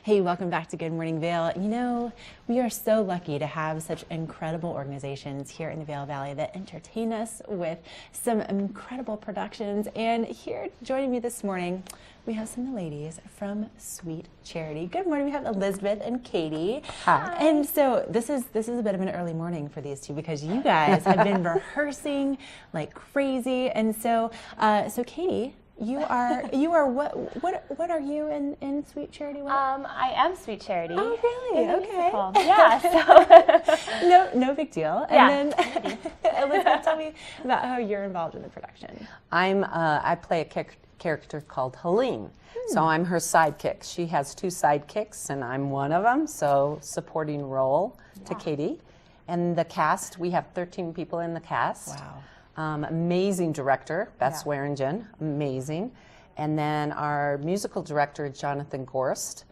Hey, welcome back to Good Morning Vail. You know, we are so lucky to have such incredible organizations here in the Vail Valley that entertain us with some incredible productions. And here joining me this morning, we have some of the ladies from Sweet Charity. Good morning. We have Elizabeth and Katie. Hi. And so this is a bit of an early morning for these two because you guys have been rehearsing like crazy. And so Katie, you are what are you in Sweet Charity? I am Sweet Charity. Oh, really? Okay. Yeah. So no big deal. Yeah. And then Elizabeth, tell me about how you're involved in the production. I play a character called Helene. So I'm her sidekick. She has two sidekicks, and I'm one of them. So supporting role to Katie, and the cast. We have 13 people in the cast. Wow. Amazing director, Beth Swearingen, amazing. And then our musical director, Jonathan Gorst.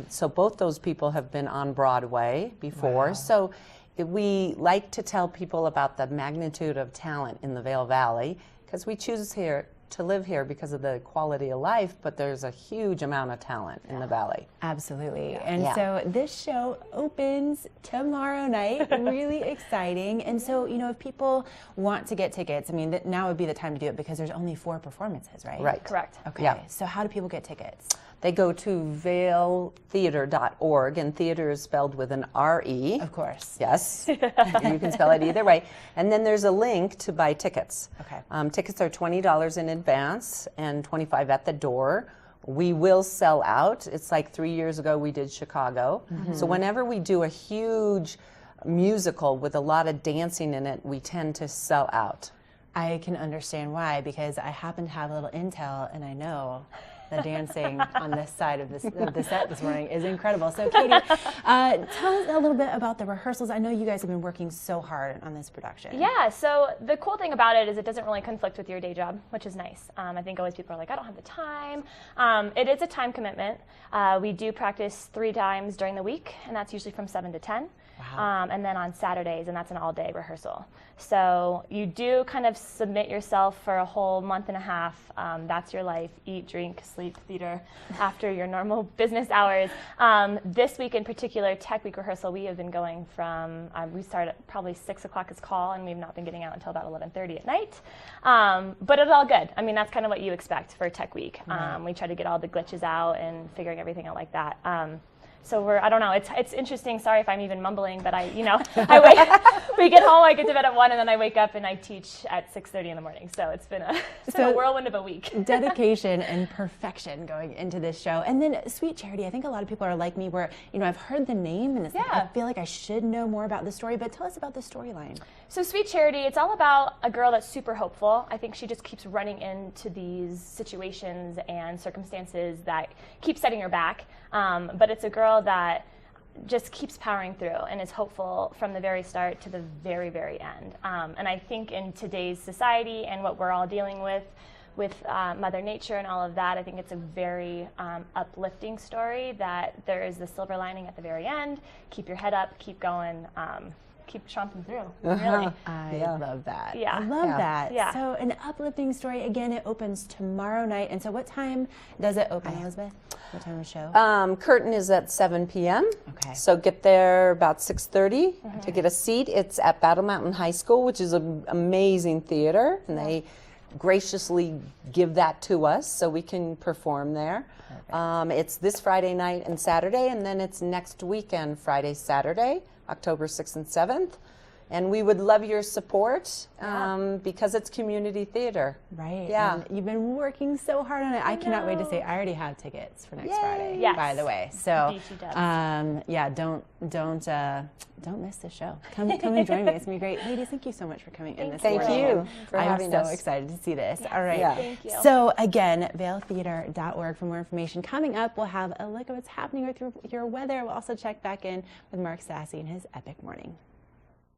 So both those people have been on Broadway before. Wow. So we like to tell people about the magnitude of talent in the Vail Valley, because we choose here to live here because of the quality of life, but there's a huge amount of talent in the valley. Absolutely. And so this show opens tomorrow night, really exciting. And so, you know, if people want to get tickets, I mean, now would be the time to do it because there's only 4 performances, right? Right. correct. Okay. Yeah. So how do people get tickets? They go to vailtheater.org, and theater is spelled with an R-E. Of course. Yes, you can spell it either way. And then there's a link to buy tickets. Okay. Tickets are $20 in advance and $25 at the door. We will sell out. It's like 3 years ago we did Chicago. So whenever we do a huge musical with a lot of dancing in it, we tend to sell out. I can understand why, because I happen to have a little intel, and I know the dancing on this side of the set this morning is incredible. So Katie, tell us a little bit about the rehearsals. I know you guys have been working so hard on this production. Yeah, so the cool thing about it is it doesn't really conflict with your day job, which is nice. I think always people are like, I don't have the time. It is a time commitment. We do practice 3 times during the week, and that's usually from 7 to 10. Wow. And then on Saturdays, and that's an all-day rehearsal. So you do kind of submit yourself for a whole month and a half. That's your life: eat, drink, sleep, theater, after your normal business hours. This week in particular, Tech Week rehearsal, we have been going from, we start at probably 6 o'clock is call, and we've not been getting out until about 11:30 at night. But it's all good. I mean, that's kind of what you expect for Tech Week. We try to get all the glitches out and figuring everything out like that. So I don't know, it's interesting. Sorry if I'm even mumbling, but we get home, I get to bed at 1, and then I wake up and I teach at 6:30 in the morning. So it's been a whirlwind of a week. Dedication and perfection going into this show. And then Sweet Charity, I think a lot of people are like me where, you know, I've heard the name and I feel like I should know more about the story, but tell us about the storyline. So Sweet Charity, it's all about a girl that's super hopeful. I think she just keeps running into these situations and circumstances that keep setting her back. But it's a girl that just keeps powering through and is hopeful from the very start to the very, very end. And I think in today's society and what we're all dealing with Mother Nature and all of that, I think it's a very uplifting story that there is the silver lining at the very end. Keep your head up, keep going, keep chomping through, really. I love that. Yeah. I love that. Yeah. So an uplifting story. Again, it opens tomorrow night. And so what time does it open, Elizabeth? What time of the show? Curtain is at 7 p.m. Okay. So get there about 6:30 to get a seat. It's at Battle Mountain High School, which is an amazing theater, and they graciously give that to us so we can perform there. It's this Friday night and Saturday, and then it's next weekend, Friday, Saturday, October 6th and 7th. And we would love your support because it's community theater. Right. Yeah. And you've been working so hard on it. I cannot wait to say I already have tickets for next Friday. Yes. By the way. So Indeed she does. yeah, don't miss the show. Come and join me. It's gonna be great. Ladies, thank you so much for coming in this Thank morning. you for having I'm us. so excited to see this. Yes, All right. Yeah. Thank you. So again, vailtheater.org for more information. Coming up, we'll have a look at what's happening with your weather. We'll also check back in with Mark Sassy and his epic morning.